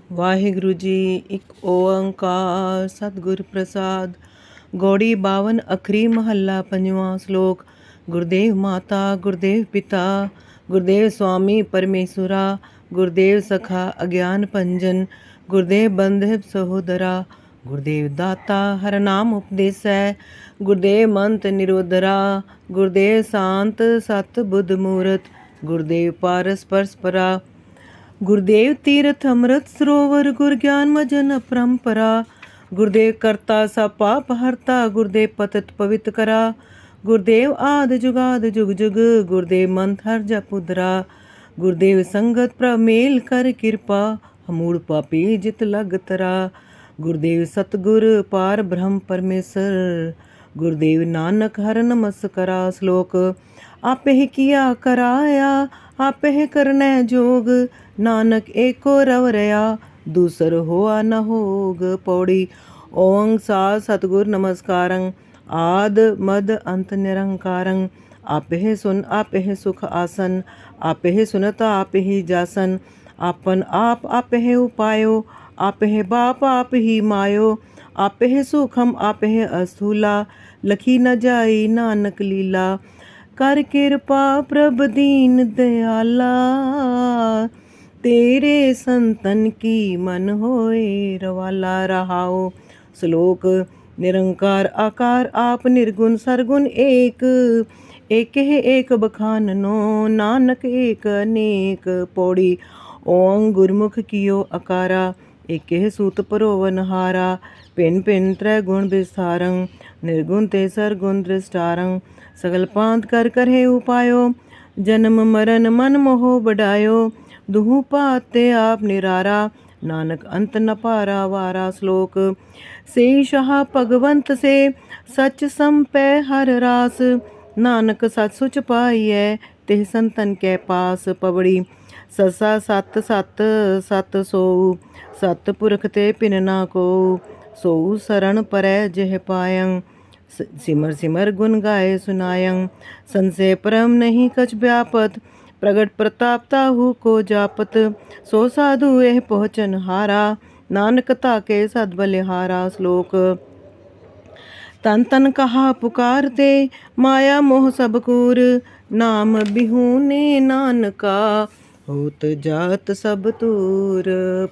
ਵਾਹਿਗੁਰੂ ਜੀ। ਇੱਕ ਓੰਕਾਰ ਸਤਿਗੁਰ ਪ੍ਰਸਾਦ। ਗੌੜੀ 52 ਅੱਖਰੀ ਮਹੱਲਾ ਪੰਜਵਾਂ। ਸ਼ਲੋਕ। ਗੁਰਦੇਵ ਮਾਤਾ ਗੁਰਦੇਵ ਪਿਤਾ ਗੁਰਦੇਵ ਸਵਾਮੀ ਪਰਮੇਸ਼ੁਰਾ ਗੁਰਦੇਵ ਸਖਾ ਅਗਿਆਨ ਭੰਜਨ ਗੁਰਦੇਵ ਬੰਧਵ ਸਹੋਦਰਾ ਗੁਰਦੇਵ ਦਾਤਾ ਹਰ ਨਾਮ ਉਪਦੇਸੈ ਗੁਰਦੇਵ ਮੰਤ ਨਿਰੋਧਰਾ ਗੁਰਦੇਵ ਸ਼ਾਂਤ ਸਤ ਬੁੱਧ ਮੂਰਤ ਗੁਰਦੇਵ ਪਾਰਸ ਪਰਸਪਰਾ ਗੁਰਦੇਵ ਤੀਰਥ ਅੰਮ੍ਰਿਤ ਸਰੋਵਰ ਗੁਰ ਗਿਆਨ ਮਜਨ ਪਰੰਪਰਾ ਗੁਰਦੇਵ ਕਰਤਾ ਸਭ ਪਾਪ ਹਰਤਾ ਗੁਰਦੇਵ ਪਤਿਤ ਪਵਿੱਤ ਕਰਾ ਗੁਰਦੇਵ ਆਦ ਜੁਗਾਦ ਜੁਗ ਜੁਗ ਗੁਰਦੇਵ ਮੰਥ ਹਰ ਜਪੁਦਰਾ ਗੁਰਦੇਵ ਸੰਗਤ ਪ੍ਰਭ ਮੇਲ ਕਰ ਕਿਰਪਾ ਹਮੂੜ ਪਾਪੀ ਜਿਤ ਲਗ ਤਰਾ ਗੁਰਦੇਵ ਸਤਗੁਰ ਪਾਰ ਬ੍ਰਹਮ ਪਰਮੇਸ਼ਰ ਗੁਰਦੇਵ ਨਾਨਕ ਹਰ ਨਮਸਕਰਾ। ਸ਼ਲੋਕ। ਆਪੇ ਹੀ ਕੀਆ ਕਰਾਇਆ ਆਪੇ ਹੀ ਕਰਨੈ ਜੋਗ ਨਾਨਕ ਏਕੋ ਰਵ ਰਿਆ ਦੂਸਰ ਹੋਆ ਨ ਹੋਗ। ਪੌੜੀ। ਓੰਗ ਸਾਧ ਸਤਿਗੁਰ ਨਮਸਕਾਰੰ ਆਦ ਮਦ ਅੰਤ ਨਿਰੰਕਾਰੰ ਆਪੇ ਹੀ ਸੁਨ ਆਪੇ ਹੀ ਸੁਖ ਆਸਨ ਆਪੇ ਹੀ ਸੁਨਤ ਆਪੇ ਹੀ ਜਾਸਨ ਆਪਨ ਆਪ ਆਪੇ ਹੀ ਉਪਾਇਓ ਆਪੇ ਹੀ ਬਾਪ ਆਪ ਹੀ ਮਾਇਓ ਆਪੇ ਹੀ ਸੁਖਮ ਆਪੇ ਹੀ ਅਸਥੂਲਾ ਲਖੀ ਨ ਜਾਈ ਨਾਨਕ ਲੀਲਾ ਕਰ ਕਿਰਪਾ ਪ੍ਰਭ ਦੀਨ ਦਿਆਲਾ ਤੇਰੇ ਸੰਤਨ ਕੀ ਮਨ ਹੋਏ ਰਵਾਲਾ ਰਹਾਓ। ਸ਼ਲੋਕ। ਨਿਰੰਕਾਰ ਆਕਾਰ ਆਪ ਨਿਰਗੁਣ ਸਰਗੁਣ ਏਕ ਏਕ ਹੈ ਏਕ ਬਖਾਨਨੋ ਨਾਨਕ ਏਕ ਅਨੇਕ। ਪੌੜੀ। ਓੰਗ ਗੁਰਮੁਖ ਕੀਓ ਅਕਾਰਾ ਏਕੇ ਸੂਤ ਪਰੋਵਨ ਹਾਰਾ ਭਿੰਨ ਭਿੰਨ ਤ੍ਰੈ ਗੁਣ ਵਿਸਥਾਰੰ ਨਿਰਗੁਣ ਤੇ ਸਰਗੁਣ ਦ੍ਰਿਸ਼ਟਾਰੰ ਸਗਲ ਪਾਂਤ ਕਰ ਕਰਹਿ ਉਪਾਇਓ ਜਨਮ ਮਰਨ ਮਨ ਮੋਹ ਵਡਾਇਓ ਦੁਹੂ ਪਾਤ ਤੇ ਆਪ ਨਿਰਾਰਾ ਨਾਨਕ ਅੰਤ ਨ ਪਾਰਾ ਵਾਰਾ। ਸ਼ਲੋਕ। ਸੇ ਸ਼ਾਹ ਭਗਵੰਤ ਸੇ ਸਚ ਸੰਪੈ ਹਰ ਰਾਸ ਨਾਨਕ ਸਤ ਸੁਚ ਪਾਈਐ ਤੇ ਸੰਤਨ ਕੈ ਪਾਸ। ਪਵੜੀ। ਸਸਾ ਸਤ ਸਤ ਸਤ ਸੋਊ ਸਤ ਪੁਰਖ ਤੇ ਭਿੰਨ ਨਾ ਕੋਊ ਸੋਊ ਸਰਣ ਪਰੈ ਜਿਹ ਪਾਇੰ ਸਿਮਰ ਸਿਮਰ ਗੁਣ ਗਾਏ ਸੁਨਾਇੰ ਸੰਸੇ ਪਰਮ ਨਹੀਂ ਕਛ ਵਿਆਪਤ ਪ੍ਰਗਟ ਪ੍ਰਤਾਪ ਤਾਹੂ ਕੋ ਜਾਪਤ ਸੋ ਸਾਧੂ ਇਹ ਪਹੁੰਚਨ ਹਾਰਾ ਨਾਨਕ ਤਾਕੇ ਸਦ ਬਲਿਹਾਰਾ। ਸ਼ਲੋਕ। ਤਨ ਤਨ ਕਹਾ ਪੁਕਾਰਤੇ ਮਾਇਆ ਮੋਹ ਸਭ ਕੂਰ ਨਾਮ ਬਿਹੂਨੇ ਨਾਨਕਾ ਹੋਤ ਜਾਤ ਸਭ ਤੂਰ।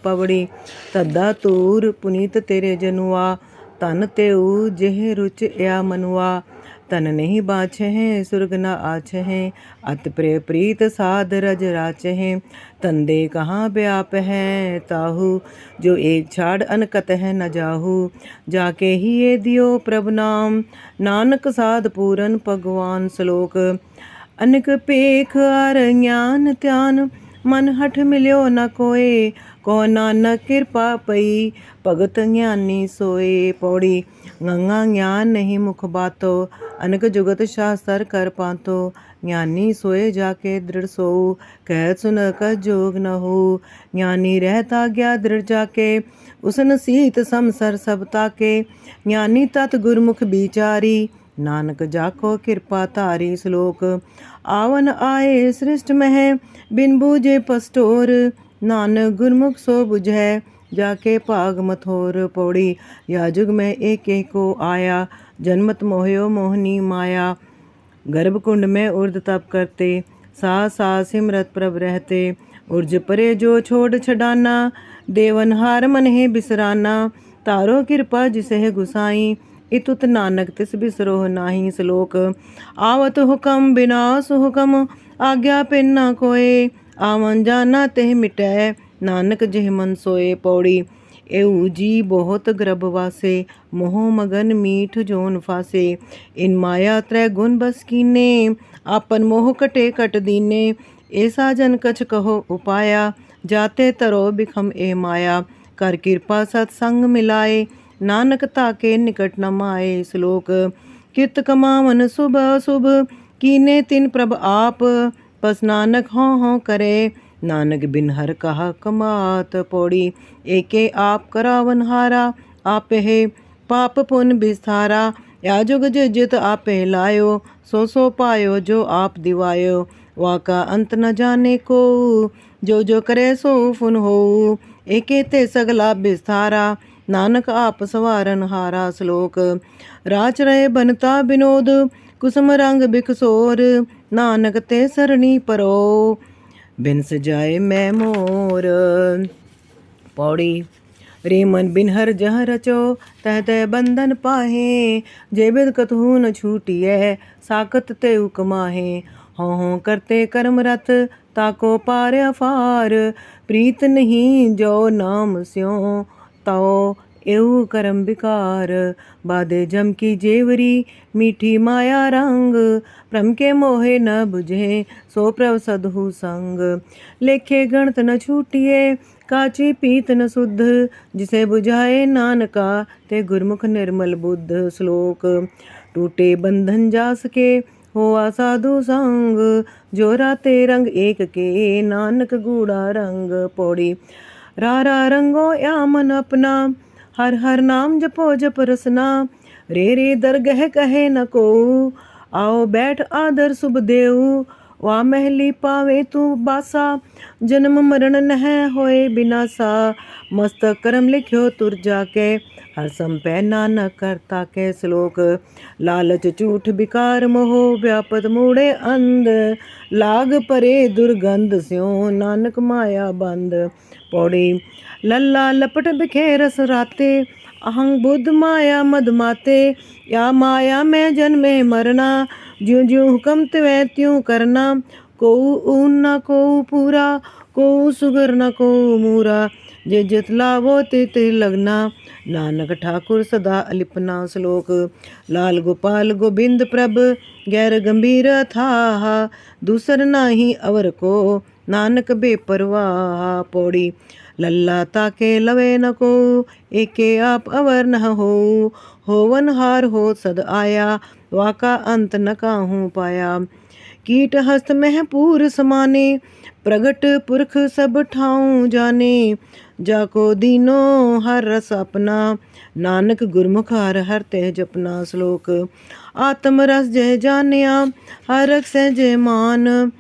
ਪਵੜੀ। ਤਦਾ ਤੂਰ ਪੁਨੀਤ ਤੇਰੇ ਜਨੁਆ ਤਨ ਤੇਊ ਜਿਹ ਰੁਚ ਇਆ ਮਨੁਆ ਤਨ ਨਹੀਂ ਬਾਛਹਿ ਸੁਰਗ ਨ ਆਛਹਿ ਅਤ ਪ੍ਰਿਯ ਪ੍ਰੀਤ ਸਾਧ ਰਜ ਰਾਚਹਿ ਤੰਦੇ ਕਹਾਂ ਵਿਆਪ ਹੈ ਤਾਹੂ ਜੋ ਏਕ ਛਾੜ ਅਨਕਤ ਹੈ ਨ ਜਾਹੂ ਜਾਕੇ ਹੀ ਇਹ ਦਿਓ ਪ੍ਰਭ ਨਾਮ ਨਾਨਕ ਸਾਧ ਪੂਰਨ ਭਗਵਾਨ। ਸ਼ਲੋਕ। ਅਨਕ ਪੇਖ ਅਰ ਗਿਆਨ ਧਿਆਨ ਮਨ ਹਠ ਮਿਲਿਓ ਨ ਕੋਏ ਕੋ ਨਾਨਕ ਕਿਰਪਾ ਪਈ ਭਗਤ ਗਿਆਨੀ ਸੋਏ। ਪੌੜੀ। ਗੰਗਾ ਗਿਆਨ ਨਹੀਂ ਮੁਖ ਬਾਤੋ ਅਨਕ ਜੁਗਤ ਸ਼ਾਸਤਰ ਕਰ ਪਾਤੋ ਗਿਆਨੀ ਸੋਏ ਜਾਕੇ ਦ੍ਰਿੜ ਸੋਊ ਕਹਿ ਸੁਨ ਕਛ ਜੋਗ ਨ ਹੋ ਗਿਆਨੀ ਰਹਿਤਾ ਗਿਆ ਦ੍ਰਿੜ ਜਾਕੇ ਉਸਨ ਸੀਤ ਸਮਸਰ ਸਭ ਤਾਕੇ ਗਿਆਨੀ ਤਤ ਗੁਰਮੁਖ ਵਿਚਾਰੀ ਨਾਨਕ ਜਾਕੋ ਕਿਰਪਾ ਧਾਰੀ। ਸ਼ਲੋਕ। ਆਵਨ ਆਏ ਸ੍ਰਿਸ਼ਟ ਮਹਿ ਬਿਨ ਬੂਝੇ ਪਸਟੋਰ ਨਾਨਕ ਗੁਰਮੁਖ ਸੋ ਬੁਝੈ जाके भाग मथोर। पौड़ी। या जुग में एक एक को आया जन्मत मोहयो मोहनी माया गर्भ कुंड में उर्द तप करते सा सिमरत प्रभ रहते उर्ज परे जो छोड़ छडाना देवन हार मन है बिसराना तारो कृपा जिसे गुसाई इतुत नानक तिस बिसरो नाही। श्लोक। आवत हुकम बिनास हुकम आज्ञा पिन न कोय आवन जाना तेह मिटै नानक जिह मन सोए। पौड़ी। एऊ जी बहुत गर्भ वासे मोह मगन मीठ जोन फासे इन माया त्रै गुण बस कीने आपन मोह कटे कट दीने ऐसा जन कछ कहो उपाया जाते तरो बिखम ए माया कर कृपा सत्संग मिलाए नानक ताके निकट न माए। श्लोक। कित कमावन शुभ अशुभ कीने तिन प्रभ आप पस नानक हों करे नानक बिन हर कहा कमात। पौड़ी। एके आप करावन हारा आपे है पाप पुन बिस्थारा या जुग जित आपे लायो सो पायो जो आप दिवायो वाका अंत न जाने को, जो जो करे सो फुन हो। एके ते सगला बिस्तारा, नानक आप सवारन हारा। श्लोक। राच रहे बनता विनोद, कुसुम रंग बिकसोर। नानक ते सरणी परो, बिनस जाए मैं मोर। पौड़ी। रे मन बिन हर जह रचो, तह तह बंधन पाहे। जे बिद कतहु न छूटिए, साकत ते कमाहे। हों करते कर्म रत, ताको पार अफार। प्रीत नहीं जो नाम स्यों, ताओ एऊ करम विकार। बादे जम की जेवरी, मीठी माया रंग। भ्रम के मोहे न बुझे, सो प्रभ सदहु संग। लेखे गणत न छूटिए, काची पीत न शुद्ध। जिसे बुझाए नानका, ते गुरमुख निर्मल बुद्ध। श्लोक। टूटे बंधन जा सके, होआ साधु संग। जोरा ते रंग एक के, नानक गूढ़ा रंग। पौड़ी। रा रंगो या मन अपना, हर हर नाम जपो जप रसना। रे दरगह कहे न को, आओ बैठ आदर शुभ देव। वा महली पावे तू बासा, जन्म मरण नह होए बिनासा। मस्तक करम लिख्यो तुर जाके, हर संपै नानक करता के। श्लोक। लालच झूठ विकार मोह, व्यापत मूढ़े अंध। लाग परे दुर्गंध स्यों, नानक माया बंद। पौड़ी। लल्ला लपट बिखे रस राते, अहंग बुद्ध माया मद माते। या माया में जन्मे मरना, ज्यों ज्यों हुक्म त्वै त्यों करना। कोऊ ऊन न कोऊ पूरा, कोऊ सुगर न कोऊ मूरा। जे जित लावो तित लगना, नानक ठाकुर सदा अलिपना। श्लोक। लाल गोपाल गोविंद प्रभ, गैर गंभीर थाह। दूसर नाही अवर को, नानक बेपरवाह। पौड़ी। लल्ला ताके लवे न को, एके आप अवर न हो। होवन हार हो सद आया, वाका अंत न काहू पाया। कीट हस्त मह पूर समाने, प्रगट पुरख सब ठाऊं जाने। जाको दीनो हर रस अपना, नानक गुरमुख हर हर ते जपना। श्लोक। आत्म रस जय जानिया, हर रख सहजे मान।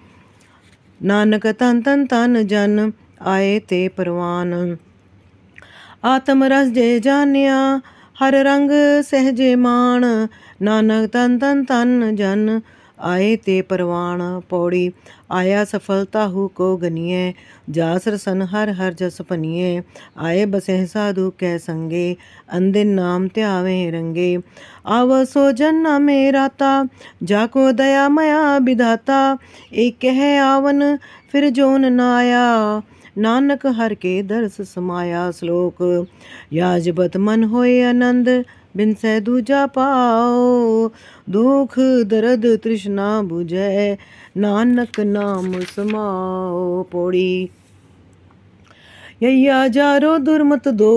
नानक तन तन तन जन, आए ते परवान। आत्म रस जय जानिया, हर रंग सहजे मान। नानक तन तन तन जन, आए ते परवान। पौड़ी। आया सफलता हु को गनिए, जास रसन हर हर जस पनिए। आए बसे साधु कै संगे, अंदिन नाम त्यावे रंगे। आव सो जन न मेराता, जाको दया मया विधाता। एक कह आवन, फिर जोन न आया। नानक हर के दर्श समाया। श्लोक। याजबत मन होए आनंद, बिन सै दूजा पाओ। दुख दर्द तृष्णा बुझै, नानक नाम समाओ। पौड़ी। यैया जारो दुर्मत दो,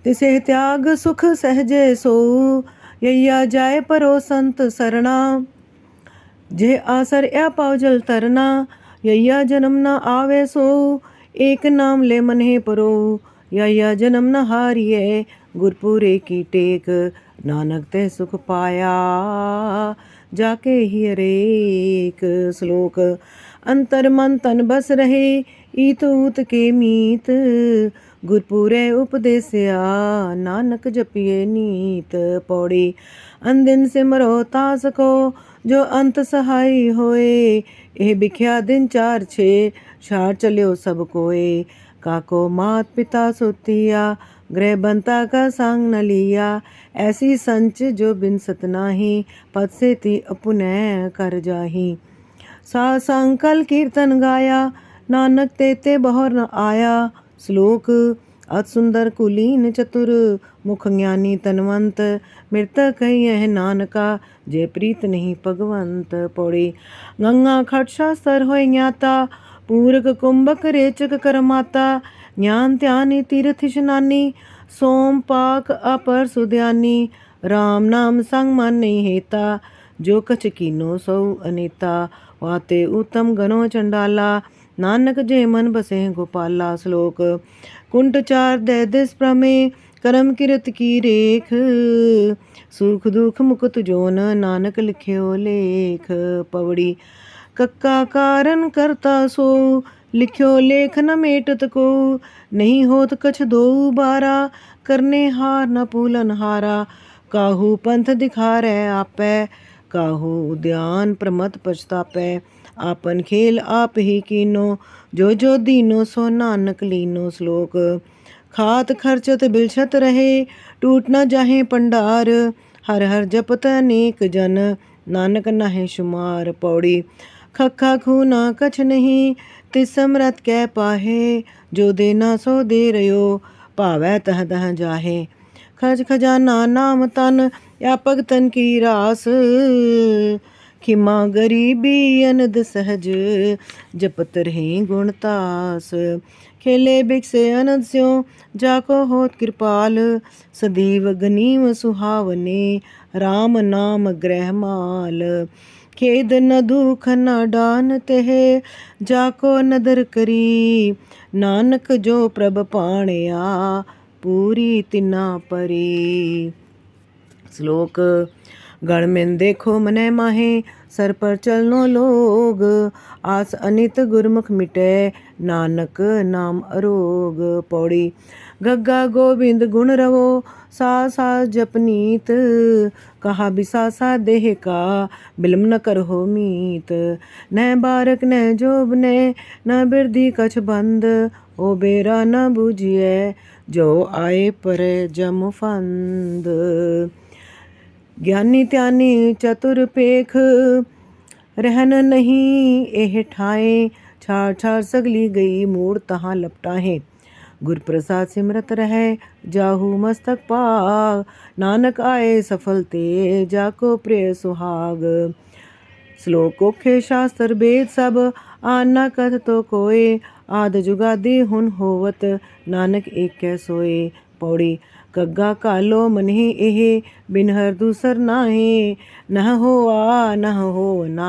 तिसे त्याग सुख सहजे सो। यैया जाए परो संत सरना, जे आसर या पाव जल तरना। यैया जन्म न आवे सो, एक नाम ले मन है परो। यैया जन्म न हारिए, गुरपुरे की टेक। नानक ते सुख पाया, जाके ही हरेक। श्लोक। अंतर मन तन बस रहे, ईत ऊत के मीत। गुरपुरे उपदेसिया, नानक जपिए नीत। पौड़ी। अंदिन सिमरो तास को, जो अंत सहाय होए। एह बिख्या दिन चार छे, छाड़ चल्यो सब कोए। काको मात पिता सुतिया, गृह बनता का संग न लिया। ऐसी संच जो बिन सत नाही, पद से ती अपुनय कर जाही। सा संकल कीर्तन गाया, नानक तेते बहोर न आया। श्लोक। अत सुंदर कुलीन चतुर, मुख ज्ञानी तनवंत। मृतक कहिए नानका, जे प्रीत नहीं भगवंत। पौड़ी। गंगा खट शास्त्र होय ज्ञाता, पूरक कुंभक रेचक करमाता। ज्ञान ध्यानी तीर्थ स्नानी, सोम पाक अपर सुध्यानी। राम नाम संग मन नहीं हेता, जो कछ कीनो सौ अनेता। वाते उत्तम गनो चंडाला, नानक जे मन बसे गोपाला। श्लोक। कुंट चार दे दिस प्रमे, करम किरत की रेख। सुख दुख मुकुत जोन, नानक लिख्यो लेख। पवड़ी। कक्का कारण करता सो, लिख्यो लेख न मेटत को। नहीं होत कछ दो बारा, करने हार न पूलन हारा। काहू पंथ दिखारै आपै, काहू उद्यान प्रमत पछतापै। आपन खेल आप ही कीनो, जो दीनो सो नानक लीनो। श्लोक खात खर्चत बिलछत रहे, टूट न जाहे पंडार। हर हर जपत अनेक जन, नानक नाहे शुमार। पौड़ी खक्खा खूना कछ नहीं, तिस समरथ कै पाहे। जो देना सो दे रयो, पावै तह तह जाहे। खज खजाना नाम तन, या भगतन की रास। खिमा गरीबी अनद सहज, जपत रही गुणतास। खेले बिकसे अनद स्यों, जाको होत कृपाल। सदैव गनीम सुहावने, राम नाम ग्रह माल। खेद न दुख न डान तेह, जाको नदर करी। नानक जो प्रभ पाणिया, पूरी तिना परी। श्लोक गण में देखो मनै माहे, सर पर चलनो लोग। आस अनित गुरमुख मिटे, नानक नाम अरोग। पौड़ी गग्गा गोविंद गुण रवो, सा सा जपनीत। कहा बिसासा देह का, बिलम न करहो मीत। न बारक न जोब न बिरधी कछ बंद। ओ बेरा न बूझिए, जो आए पर जम फंद। ज्ञानी त्यानी चतुर पेख, रहन नहीं एह ठाए। छाड़ छाड़ सगली गई, मूड़ तहाँ लपटाहे। गुर प्रसाद सिमरत रहे, जाहू मस्तक पाग। नानक आए सफल ते, जाको प्रिय सुहाग। श्लोक ओखे शास्त्र वेद सब, आन न कथ तो कोय। आद जुगादि हुन होवत, नानक एक कै सोए। पौड़ी कग्गा कालो मनहि एह, बिनहर दूसर नाहे। नह होआ नह होवना,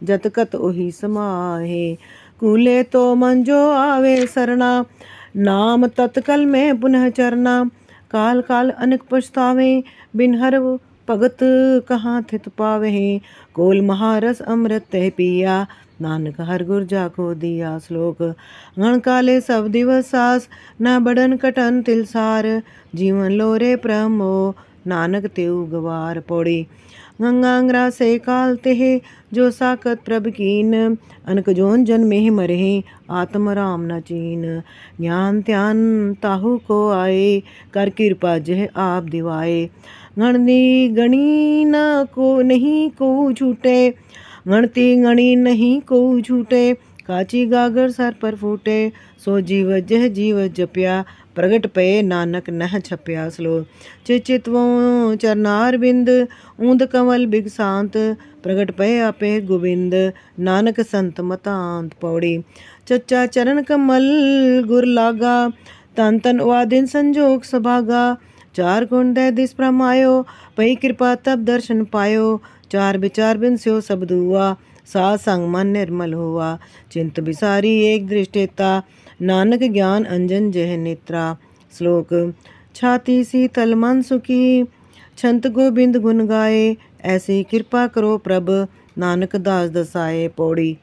जत कत ओही समाहे। कूले तो मन जो आवे सरना, नाम तत्कल में पुनः चरना। काल काल अनक पछतावे, बिनहर भगत कहाँ थित पावे। कोल महारस अमृत तह पिया, नानक हर गुर जाको दिया। श्लोक गण काले सब दिवस सास, न बड़न कटन तिलसार। जीवन लोरे प्रमो, नानक तेउ गवार। पौड़ी गंगांगरा से काल तेह, जो साकत प्रभ कीन। अनक जोन जन में मरे, आत्म राम न चीन। ज्ञान त्यान ताहू को आए, कर कृपा जह आप दिवाए। गणती गणी न को नहीं को छूटे, गणती गणी नहीं को छूटे। काची गागर सर पर फूटे, सो जीव जह जीव जप्या। प्रगट पे नानक नह छप्या। श्लोक चिचितवो चरनार बिंद, ऊंद कंवल बिगसांत। प्रगट पे आपे गोविंद, नानक संत मतांत। पौड़ी चच्चा चरण कमल गुर लागा, तन तन वादिन संजोग सभागा। चार गुण दे दिस प्रमायो, पही कृपा तब दर्शन पायो। चार विचार बिन स्यो सब दुआ, सात संग मन निर्मल हुआ। चिंत बिसारी एक दृष्टेता, नानक ज्ञान अंजन जह नेत्रा। श्लोक छाती शीतल मन सुखी, छंत गोबिंद गुण गाए। ऐसी कृपा करो प्रभ, नानक दास दसाए। पौड़ी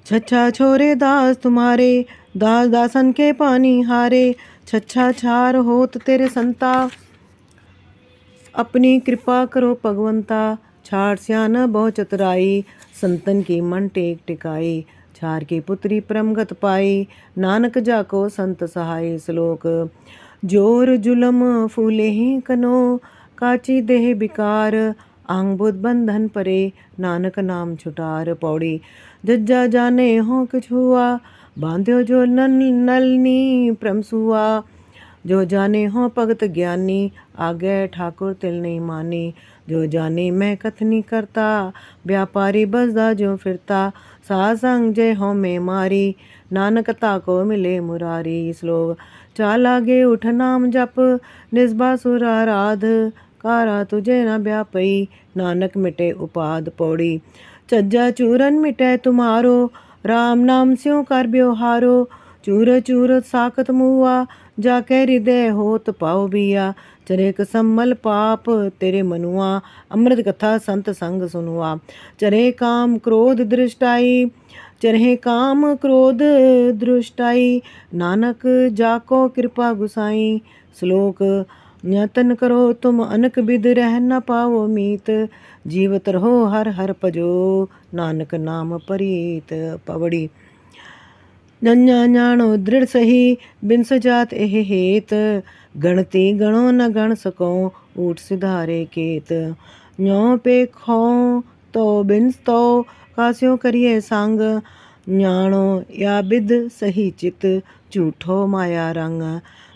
छच्छा छोरे दास तुम्हारे, दास दासन के पानी हारे। छच्छा छार होत तेरे संता, अपनी कृपा करो भगवंता। छाड़ स्यान बहु चतुराई, संतन की मन टेक टिकाई। छार की पुत्री परमगत पाई, नानक जाको संत सहाय। श्लोक जोर जुलम फूले ही कनो, काची देह बिकार। आंग बुध बंधन परे, नानक नाम छुटार। पौड़ी जज्जा जाने हो कुछ हुआ, बांध्यो जो नलनी प्रमसुआ। जो जाने हो भगत ज्ञानी, आगे ठाकुर तिल नहीं मानी। जो जाने मैं कथनी करता, व्यापारी बसदा जो फिरता। सासंग जय हो में मारी, नानक ताको मिले मुरारी। श्लोक चाल आगे उठ नाम जप, निस्बासुर आराध। कारा तुझे न व्यापई, नानक मिटे उपाद। पौड़ी चज्जा चूरन मिटे तुम्हारो, राम नाम स्यों कर ब्योहारो। चूर चूर साकत मुआ, जाके हृदय होत पाओ बिया। चरे कसम्मल पाप तेरे मनुआ, अमृत कथा संत संग सुनुआ। चरे काम क्रोध दृष्टाई, चरहे काम क्रोध दृष्टाई, नानक जाको कृपा गुसाई। श्लोक यतन करो तुम अनक बिद, रह न पाओ मीत। जीवत रहो हर हर भजो, नानक नाम परीत। पवड़ी जन्या जानो दृढ़ सही, बिन सजात एह हेत। गणती गणो न गण सको, ऊट सिधारे केत। न्यो पे खो तो बिन तो, कास्यो करिए संग। न्याणो या बिद सही चित, झूठो माया रंग।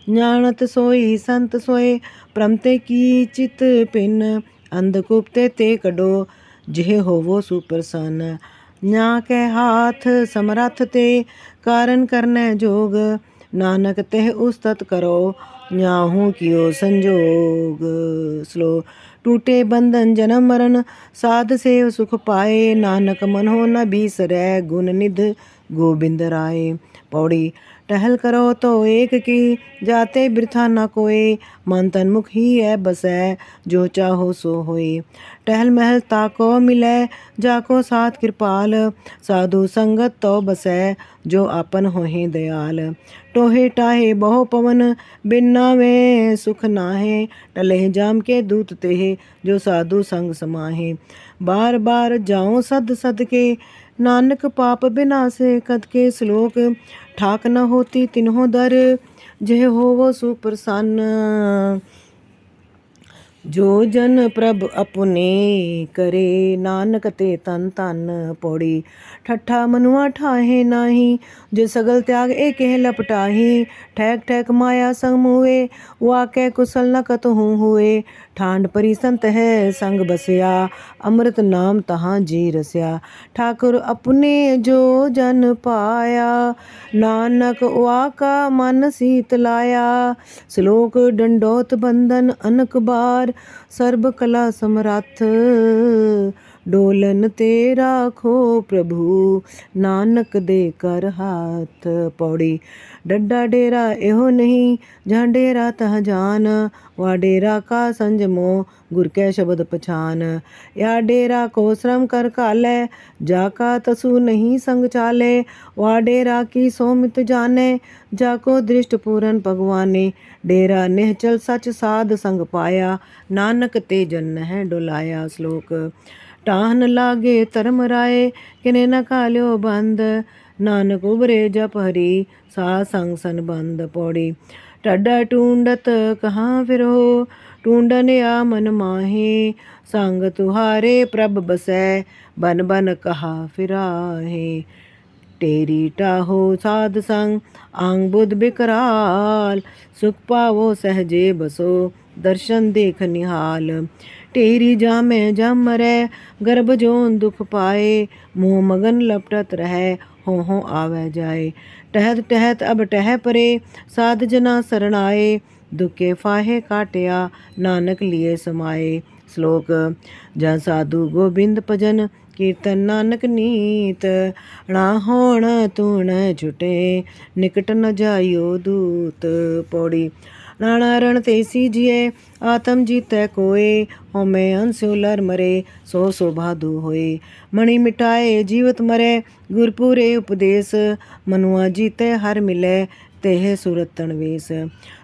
न्याणत सोई संत सोए, प्रमते की चित पिन। अंधकूपते ते कड़ो, जेह होवो सुप्रसन्न। न्या के हाथ समरथ ते, कारण करने जोग। नानक तेह उस्तत करो, न्याहू कियो संजोग। श्लोक टूटे बंधन जन्म मरण, साध सेव सुख पाए। नानक मन हो न बीसरै, गुण निध गोबिंद राय। पौड़ी टहल करो तो एक की, जाते बिरथा न कोय। मन तन मुख ही है बसै, जो चाहो सो होय। टहल महल ताको मिलै, जाको साथ कृपाल। साधु संगत तो बसै, जो आपन होहे दयाल। टोहे टाहे बहु पवन, बिन नावे सुख नाहे। टलह जाम के दूत तेह, जो साधु संग समाहे। बार बार जाऊं सद सद के, नानक पाप बिनासे कद के। श्लोक ठाक न होती तिन्हों दर, जह होवो सुप्रसन्न। जो जन प्रभ अपने करे, नानक ते तन तन। पौड़ी ठट्ठा मनुआ ठाहे नाही, जो सगल त्याग एक लपटाही। ठैक ठैक माया संग मुए, वाके कुशल न कतहु हुए। ठांड परी संत है संग बसया, अमृत नाम तहाँ जी रसया। ठाकुर अपने जो जन पाया, नानक वाका मन सीत लाया। श्लोक डंडोत बंधन अनक बार, सर्ब कला समरथ। डोलन ते राखो प्रभु, नानक दे कर हाथ। पौड़ी डड्डा डेरा एहो नहीं, जहाँ डेरा तह जान। वा डेरा का संजमो, गुर के शब्द पछान। या डेरा को श्रम कर काले, जाका तसु नहीं संग चाले। वा डेरा की सोमित जाने, जाको दृष्ट पूरन भगवाने। डेरा निहचल सच साध संग पाया, नानक ते जन है डुलाया। श्लोक टाहन लागे धर्म राय, किने न काल्यो बंद। नानक उबरे जप हरि, सा संग सन बंद। पौड़ी टड्डा टूंडत कहाँ फिरो, टूंडन या मन माहे। संग तुहारे प्रभ बसै, बन बन कहा फिराहे। टेरी टाहो साध संग, आंग बुध बिकराल। सुख पावो सहजे बसो, दर्शन देख निहाल। टेरी जामे जम मरै, गर्भ जोन दुख पाए। मुँह मगन लपटत रहे, हो आवे जाए। टहत टहत अब टह परे, साध जना शरण आए। दुखे फाहे काटिया, नानक लिए समाए। श्लोक जहाँ साधु गोबिंद भजन, कीर्तन नानक नीत। ना होण तूण छुटे, निकट न जाइयो दूत। पौड़ी नाना रण ते सीजिए, आत्म जीतै कोय। होमे हंस्यो लर मरे, सो सो भादु होए। मणि मिटाए जीवत मरे, गुरपुरे उपदेश। मनुआ जीते हर मिले, तेह सुरतन वेश।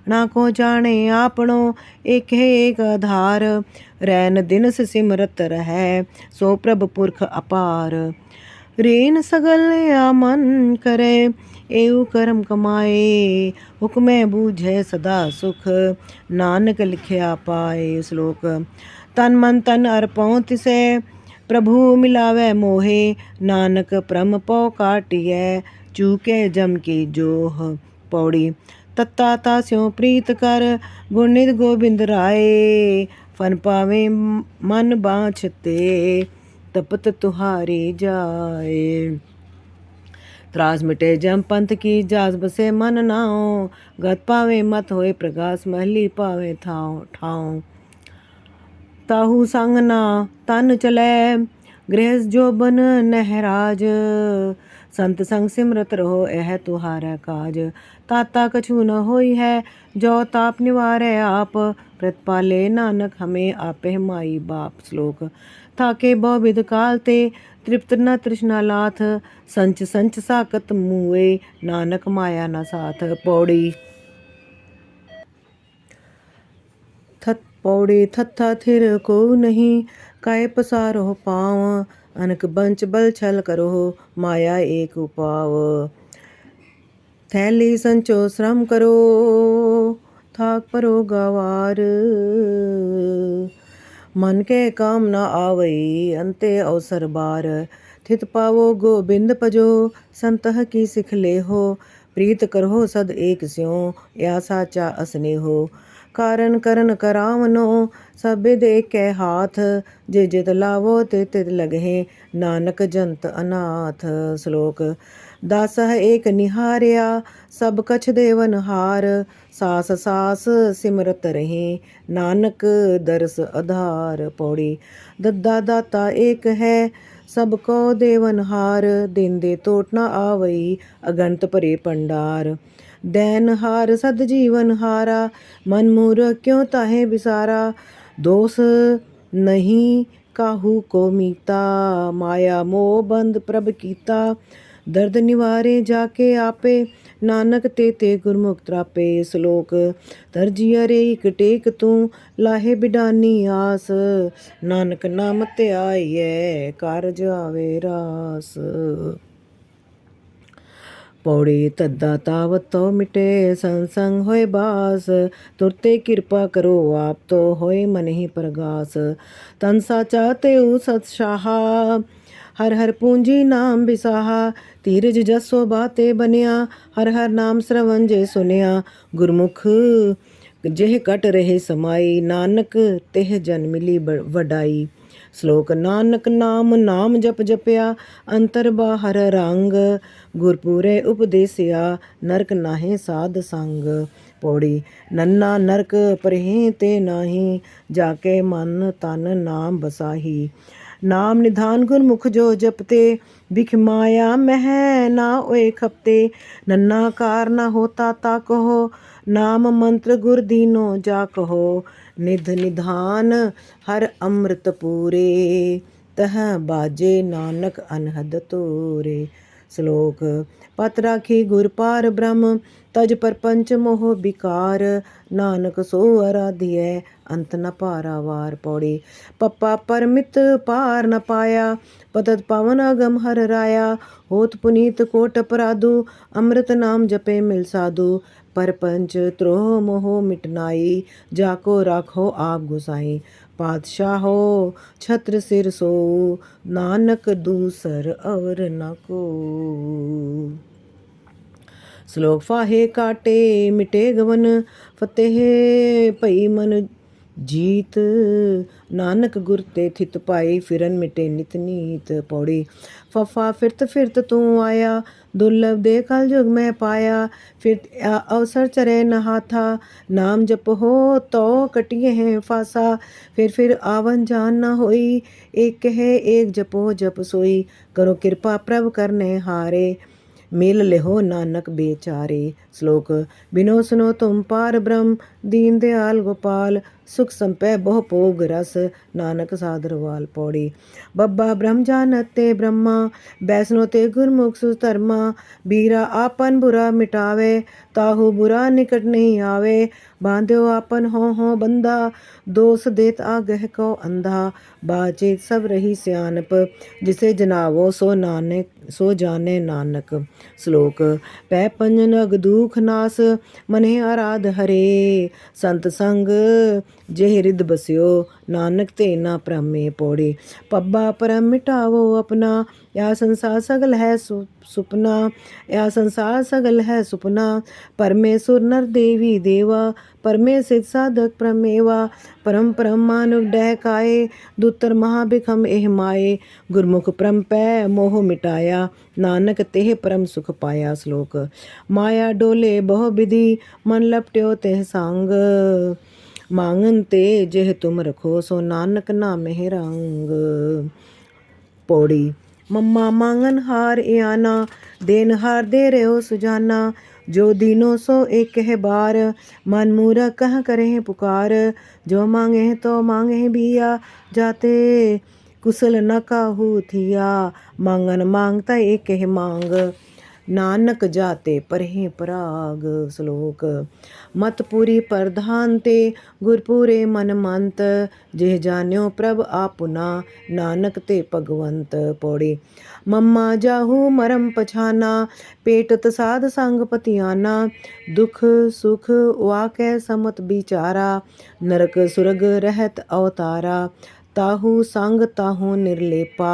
ना को जाने आपनो, एक है एक आधार। रैन दिनस सिमरत रहै, सो प्रभ पुरख अपार। रेन सगल या मन करे, एऊ कर्म कमाए। हुक्मे बूझे सदा सुख, नानक लिखिया पाए। श्लोक तन मन तन अर्पौ तिसै, प्रभु मिलावे मोहे। नानक परम पौ काटियै, चूके जम की जोह। पौड़ी तत्ता तास्यों प्रीत कर, गुण निध गोबिंद राय। फन पावे मन बाँछते, तपत तुहारी जाए। त्रास मिटे जम पंथ की, जास बसे मन नाओ। गत पावे मत होए प्रगास, महली पावे ठाओ। ताहू संग ना तन चलै, गृहस्थ जो बन नहराज। संत संग सिमरत रहो यह तुहारा काज। ताता कछु न होई है जो ताप निवारै आप। प्रतिपाले नानक हमें आपे माई बाप। श्लोक थाके बहुविध काल ते तृप्त न तृष्णा लाथ। संच संच साकत मुए नानक माया न साथ। पौड़ी थत्था थिर को नहीं काय पसारो पाँव। अनक बंच बल छल करो माया एक उपाव। थैली संचो श्रम करो थाक परो गवार। मन के काम न आवई अंते अवसर बार। थित पावो गोबिंद पजो संतह की सिख ले हो। प्रीत करहो सद एक स्यों या साचा असने हो। कारण करन करावनो सब दे के हाथ। जे जित लावो ते तित लगहे नानक जंत अनाथ। श्लोक दासह एक निहार्या सब कछ देवन हार। सास सास सिमरत रहे नानक दरस आधार। पौड़ी दद्दा दाता एक है सबको देवन हार। दिन दे टोट न आवई अगंत परे पंडार। दैन हार सद जीवन हारा मन मूर क्यों ताहे बिसारा। दोष नहीं काहू को मीता माया मोह बंद प्रभ कीता। दर्द निवारे जाके आपे नानक ते ते गुरमुख त्रापे। श्लोक तरजिया रे इक टेक तू लाहे बिडानी आस। नानक नाम ते आइए कारज आवे रास। पौड़ी तद्दा तावत तो मिटे संसंग होए बास। तुरते कृपा करो आप तो होए मन ही प्रगास। तन साचा तेऊ सतशाहा हर हर पूंजी नाम बिसाहा। धीरज जसो बाते बनिया हर हर नाम श्रवण जे सुनिया। गुरमुख जेह कट रहे समाई नानक तेह जन मिली वडाई। श्लोक नानक नाम नाम जप जपया अंतर बाहर रंग। गुरपुरे उपदेसिया नरक नाहे साध संग। पौड़ी नन्ना नरक परहें ते नाही जाके मन तन नाम बसाही। नाम निधान गुरमुख जो जपते बिख माया मह ना ओए खपते। नन्ना कार न होता ता कहो नाम मंत्र गुर दीनो जा कहो। निध निधान हर अमृत पूरे तह बाजे नानक अनहद तोरे। श्लोक पत राखी गुर पार ब्रह्म तज परपंच मोह बिकार। नानक सो आराध्य अंत न पारावार। पौड़ी पप्पा परमित पार न पाया पतत पावन अगम हर राया। होत पुनीत कोट अपराधु अमृत नाम जपे मिल साधु। परपंच त्रोह मोह मिटनाई जाको राखो आप गुसाई। पातशाहो छत्र सिर सो नानक दूसर अवर न को। श्लोक फाहे काटे मिटे गवन फतेह पई मन जीत। नानक गुर ते थित पाई फिरन मिटे नित नीत। पौड़ी फफा फिरत फिरत तू आया दुर्लभ दे कल युग में पाया। फिर अवसर चरे न हाथा नाम जप हो तो कटिए हैं फासा। फिर आवन जान न होई एक कहे एक जपो जप सोई। करो कृपा प्रभ करने हारे मेल लेहो नानक बेचारे। श्लोक बिनो सुनो तुम पार ब्रह्म दीन दयाल गोपाल। सुख संपै बहु भोग रस नानक सादरवाल। पौड़ी बब्बा ब्रह्म जानत ते ब्रह्मा बैसनो ते गुरमुख सुधर्मा। बीरा आपन बुरा मिटावे ताहू बुरा निकट नहीं आवे। बांध्यो आपन हो बंदा दोष देत आगह को अंधा। बाचे सब रही सियानप जिसे जनावो सो जाने नानक। श्लोक पै पंजन अग दुख नास मने आराध हरे। संत संग जेह रिद बस्यो नानक ते ना प्रमे। पौड़ी पब्बा परम मिटावो अपना या संसार सगल है सुपना। या संसार सगल है सुपना परमेश्वर नर देवी देवा। परमे सिद्ध साधक प्रमेवा परम परम मानुक डहकाए। दूतर महाबिखम एह माए गुरमुख परम पै मोह मिटाया। नानक तेह परम सुख पाया। श्लोक माया डोले बहु विधि मन लपट्यो तेह संग। मांगन ते जेह तुम रखो सो नानक नामे रंग। पौड़ी मम्मा मांगन हार आना, देन हार दे रहो सुजाना। जो दीनो सो एक है बार, मन मूरा कह करे पुकार। जो मांगे तो मांगे बिया, जाते कुशल न काहू थिया। मांगन मांगता एक है मांग, नानक जाते परहें पराग। श्लोक। मत पूरी प्रधान ते, गुरपुरे मन मंत। जेह जान्यो प्रभ आपुना, नानक ते भगवंत। पौड़ी। मम्मा जाहू मरम पछाना, पेटत साध संग पतियाना। दुख सुख वाकै समत बिचारा, नरक सुरग रहत अवतारा। ताहू संग ताहू निर्लेपा,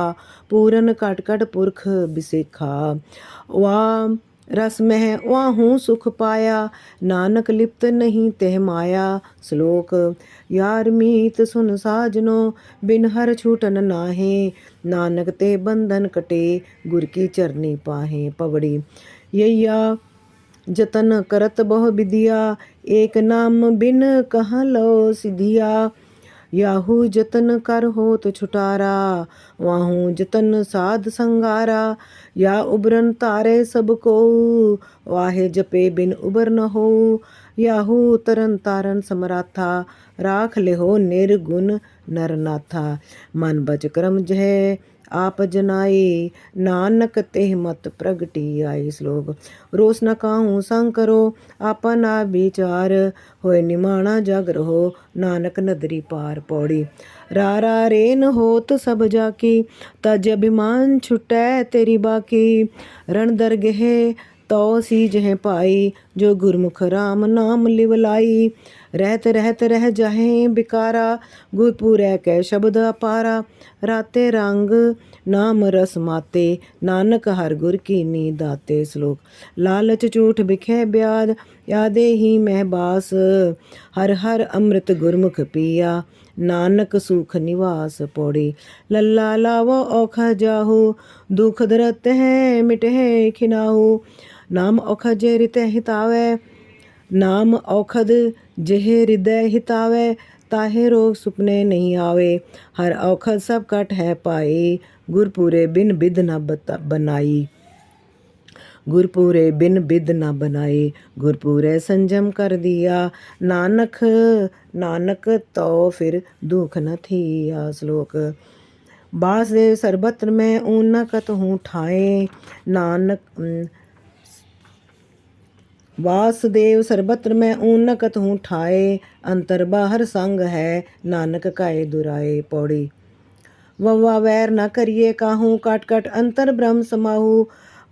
पूरन कट कट पुरख बिसेखा। वाह रस मह वाहू सुख पाया, नानक लिप्त नहीं तह माया। श्लोक। यार मीत सुन साजनो, बिन हर छूटन नाहे। नानक ते बंधन कटे, गुर की चरनी पाहे। पवड़ी। यैया जतन करत बहु विधिया, एक नाम बिन कहाँ लो सिधिया। याहू जतन कर होत छुटारा, वाहू जतन साध संगारा। या उबरन तारे सब को, वाहे जपे बिन उबर न हो। याहू तरन तारन समराथा, राख ले हो निर्गुण नरनाथा। मन बच क्रम जह आप जनाई, नानक तेह मत प्रगटी आई। श्लोक। रोस न काहू संग करो, आपा ना विचार। होए निमाणा जग रहो, नानक नदरी पार। पौड़ी। रारा रेन होत सब जाकी, तज अभिमान छुटै तेरी बाकी। रण दरगह तो सीज है पाई, जो गुरमुख राम नाम लिवलाई। रहत रहत रह जाहे बिकारा, गुरपुरै कै शब्द अपारा। राते रंग नाम रस माते, नानक हर गुर की नी दाते। श्लोक। लालच झूठ बिखै ब्याद, यादे ही महबास। हर हर अमृत गुरमुख पिया, नानक सुख निवास। पौड़ी। लल्ला लावो औखा जाहू, दुख दरत है मिटे खिनाहू। नाम औखद जे हृदय हितावे, नाम औखद जेह हृदय हितावे। ताहे रोग सुपने नहीं आवे, हर औखद सब कट है पाई। गुरपुरे बिन बिद न बनाई, गुरपुरे बिन बिद न बनाई। गुरपुरे संजम कर दिया, नानक नानक तो फिर दुख न थिया। श्लोक। बासदेव सरबत्र में ऊन न कत हूँ ठाए, नानक वासुदेव सर्वत्र में ऊन न कत हूँ ठाए। अंतर बाहर संग है, नानक काए दुराए। पौड़ी। ववा वैर न करिए काहू, काट काट अंतर ब्रह्म समाहू।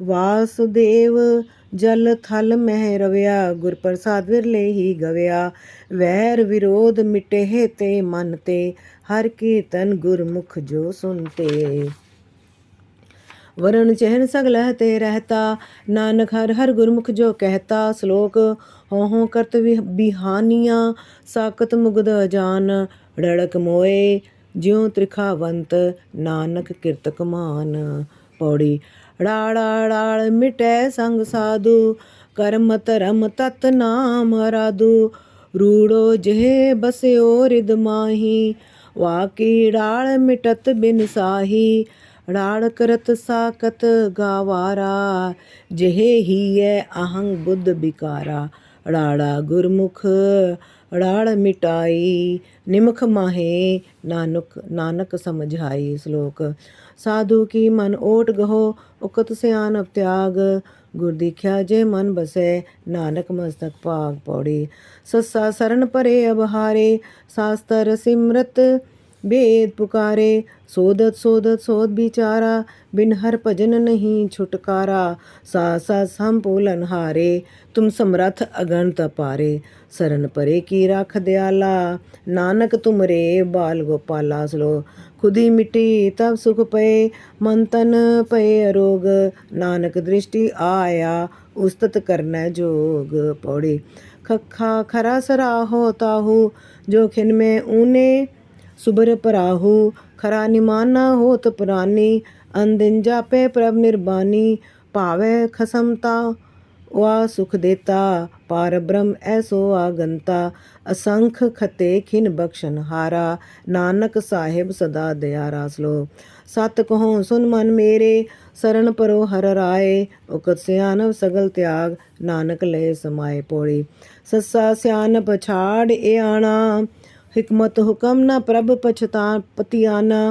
वासुदेव जल थल मह रवया, गुर प्रसाद विरले ही गवया। वैर विरोध मिटे ते मन ते, हर कीर्तन गुरमुख जो सुनते। वरण चहन सगलह ते रहता, नानक हर हर गुरमुख जो कहता। श्लोक। हों करत बिहानियाँ, साकत मुगद जान। ड़ड़क मोए ज्यों त्रिखावंत, नानक कीर्तक मान। पौड़ी। ड़ाड़ा डाड़ मिटै संग साधु, कर्म धर्म तत् नाम अराधु। रूड़ो जेह बस्यो रिद माही, वाकी डाड़ मिटत बिन साही। ड़ाड़ करत साकत गावारा, जेह हिय अहंग बुद्ध बिकारा। ड़ाड़ा गुरमुख ड़ाड़ मिटाई, निमख माहे नानक समझाई। श्लोक। साधु की मन ओट गहो, उकत सियान त्याग। गुर दीख्या जे मन बसै, नानक मस्तक पाग। पौड़ी। सस्सा शरण परे अब हारे, शास्त्र सिमरत वेद पुकारे। सोदत सोदत सोद बिचारा, बिन हर भजन नहीं छुटकारा। सास सास हम पोलन हारे, तुम समरथ अगणत अपारे। शरण परे की राख दयाला, नानक तुम रे बाल गोपाला। स्लो। खुदी मिट्टी तब सुख पए, मन तन पए अरोग। नानक दृष्टि आया, उस्तत करनै जोग। पौड़ी। खखा खरा सराहो ताहू, जो खिन में ऊने सुबर पराहू। खरा निमाना होत पुरानी, अनदिन जापे प्रभ निर्बानी। पावे खसमता वा सुख देता पार ब्रह्म ऐसो आगंता असंख खते खिन बख्शन हारा नानक साहिब सदा दयारा। श्लोक सत कहो सुन मन मेरे शरण परो हर राय उकत सियानव सगल त्याग नानक ले समाए। पौड़ी सस्सा सियानप छाड़ ए आना हिकमत हुकम न प्रभ पछता पतियाना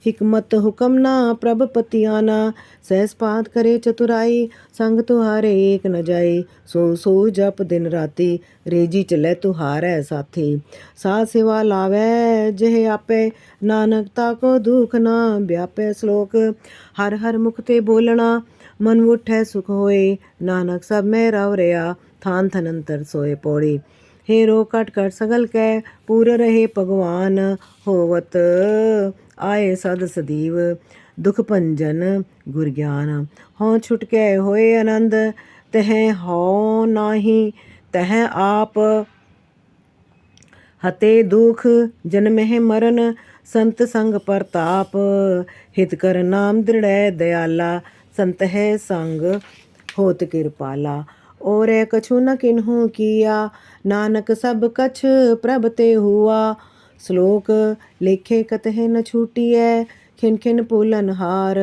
हिकमत हुकम ना प्रभ पतियाना सहस पात करे चतुराई संग तुहारे एक न जाई सो सो जप दिन राती रेजी चले तुहारै साथी सा सेवा लावै जह आपे नानक ताको दुख ना व्यापै। श्लोक हर हर मुख ते बोलना मन उठै सुख होए नानक सब में रव रया थान थन अंतर सोए। पौड़ी हेरो कट कट सगल कै पूर रहे भगवान होवत आए सद सदीव दुख भंजन गुर ज्ञान हों छुटकै होए आनंद तह हो नाही तह आप हते दुख जन्मह मरण संत संग परताप हित कर नाम दृढ़ दयाला संत है संग होत कृपाला। और कछु न किन्हू किया नानक सब कछ प्रभ ते हुआ। श्लोक लेखे कतह न छूटिय खिन खिन पूलन हार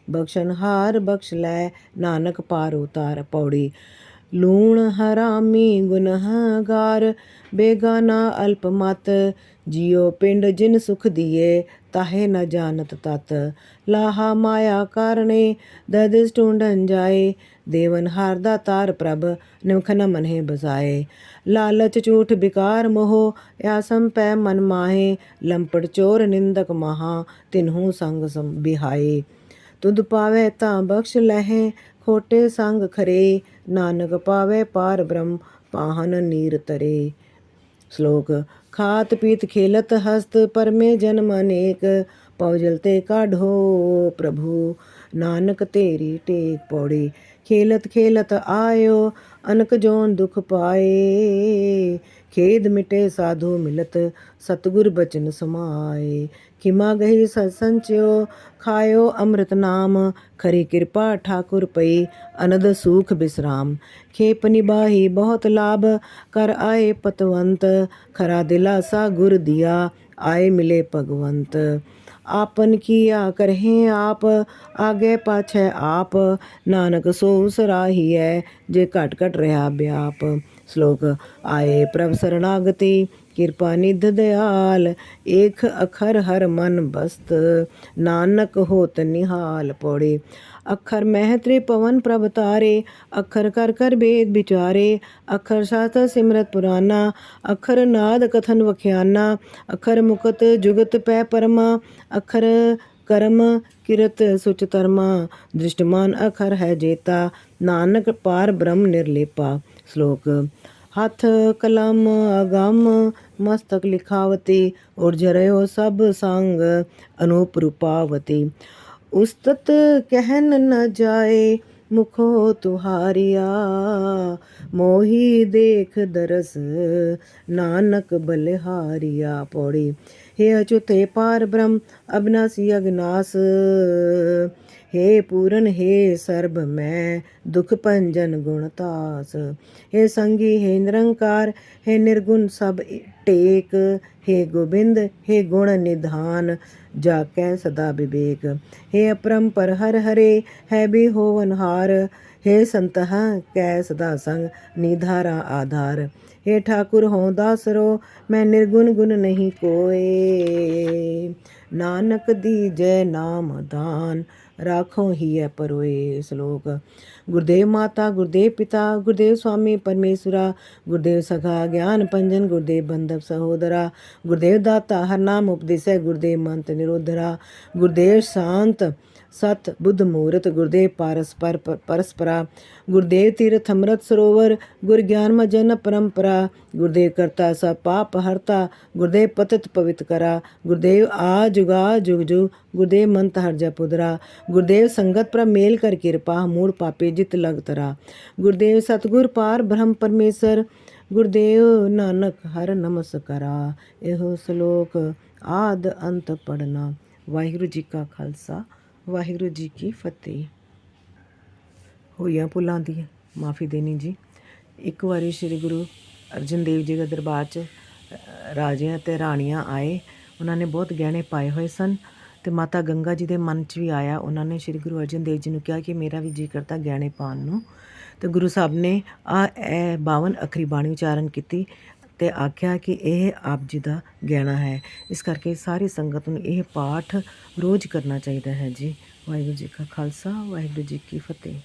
बख्शन हार बख्श लै नानक पार उतार। पौड़ी लूण हरामी गुनहगार बेगाना अल्प मत जियो पिंड जिन सुख दिए ताहे न जानत तत लाहा माया कारणे ददिस ढूंढन जाए देवन हार दातार प्रभ निमख न मन्हे बसाए। लालच झूठ बिकार मोह यासम पै मन माहे लंपट चोर निंदक महा तिन्हू संग बिहाए। तुद पावे तां बख्श लहे खोटे संग खरे नानक पावे पार ब्रह्म पाहन नीर तरे। श्लोक खात पीत खेलत हस्त परमे जन्म अनेक पव जलते काढ़ो प्रभु नानक तेरी टेक। पौड़ी खेलत खेलत आयो अनक जोन दुख पाए खेद मिटे साधु मिलत सतगुर बचन समाए। खिमा गही संचयो खायो अमृत नाम खरी कृपा ठाकुर पई अनद सुख विश्राम। खेप निबाही बहुत लाभ कर आए पतवंत खरा दिलासा गुर दिया आए मिले भगवंत। आपन किया करहें आप आगे पाछे आप नानक सो सराहिए जे घट घट रहा व्याप। श्लोक आए प्रभ शरणागति कृपा निध दयाल एक अखर हर मन बस्त नानक होत निहाल। पौड़ी अखर मह त्रिपवन प्रभ तारे अखर कर कर भेद विचारे अखर शास्त्र सिमरत पुराना अखर नाद कथन वख्याना अखर मुकत जुगत पै परमा अखर करम किरत सुच तरमा दृष्टमान अखर है जेता नानक पार ब्रह्म निर्लेपा। श्लोक हथ कलम अगम मस्तक लिखावती उर्जरयो सब संग अनूप रूपावती। उस्तत कहन न जाए मुखो तुहारिया मोही देख दरस नानक बलिहारिया। पौड़ी हे अच्युत हे पार ब्रह्म अविनाशी अविनाश हे पूरन हे सर्ब मैं दुख भंजन गुणतास। हे संगी हे निरंकार हे निर्गुण सब टेक हे गोबिंद हे गुण निधान जाकै सदा विवेक। हे अपरंपर हर हरे है भी होवनहार हे संतह कै सदा संग निधारा आधार। हे ठाकुर हों दासरो मैं निर्गुण गुण नहीं कोय नानक दीजै नाम दान राखो ही है परोए। श्लोक गुरुदेव माता गुरुदेव पिता गुरुदेव स्वामी परमेश्वरा गुरुदेव सखा ज्ञान पंजन गुरुदेव बंधव सहोदरा गुरुदेव दाता हर नाम उपदेश गुरुदेव मंत निरोधरा गुरुदेव शांत सत बुद्ध मूर्त गुरुदेव पारस्पर परस्परा गुरुदेव तीर्थ अमृत सरोवर गुर ज्ञान मजन परंपरा गुरुदेव करता सब पाप हरता गुरुदेव पतित पवित्र करा गुरुदेव आ जुगा जुग जुग गुरुदेव मंत हर जपुदरा गुरुदेव संगत पर मेल कर कृपा मूड़ पापे जित लग तरा गुरुदेव सतगुर पार ब्रह्म परमेश्वर गुरुदेव नानक हर नमस्कारा। एहो श्लोक आद अंत पढ़ना। वाहिगुरु जी का खालसा वाहिगुरु जी की फतेह। होइयां भुलां ਦੀਆਂ ਮਾਫੀ ਦੇਣੀ ਜੀ। ਇੱਕ ਵਾਰੀ ਸ਼੍ਰੀ ਗੁਰੂ ਅਰਜਨ ਦੇਵ ਜੀ ਦੇ ਦਰਬਾਰ 'ਚ ਰਾਜੇ ਅਤੇ ਰਾਣੀਆਂ ਆਏ। ਉਹਨਾਂ ਨੇ ਬਹੁਤ ਗਹਿਣੇ ਪਾਏ ਹੋਏ ਸਨ ਅਤੇ ਮਾਤਾ ਗੰਗਾ ਜੀ ਦੇ ਮਨ 'ਚ ਵੀ ਆਇਆ। ਉਹਨਾਂ ਨੇ ਸ਼੍ਰੀ ਗੁਰੂ ਅਰਜਨ ਦੇਵ ਜੀ ਨੂੰ ਕਿਹਾ ਕਿ ਮੇਰਾ ਵੀ ਜੀ ਕਰਦਾ ਗਹਿਣੇ ਪਾਉਣ ਨੂੰ। ਅਤੇ ਗੁਰੂ ਸਾਹਿਬ ਨੇ ਇਹ 52 ਅੱਖਰੀ ਬਾਣੀ ਉਚਾਰਨ ਕੀਤੀ ਅਤੇ ਆਖਿਆ ਕਿ ਇਹ ਆਪ ਜੀ ਦਾ ਗਹਿਣਾ ਹੈ। ਇਸ ਕਰਕੇ ਸਾਰੀ ਸੰਗਤ ਨੂੰ ਇਹ ਪਾਠ ਰੋਜ਼ ਕਰਨਾ ਚਾਹੀਦਾ ਹੈ ਜੀ। ਵਾਹਿਗੁਰੂ ਜੀ ਕਾ ਖਾਲਸਾ, ਵਾਹਿਗੁਰੂ ਜੀ ਕੀ ਫਤਿਹ।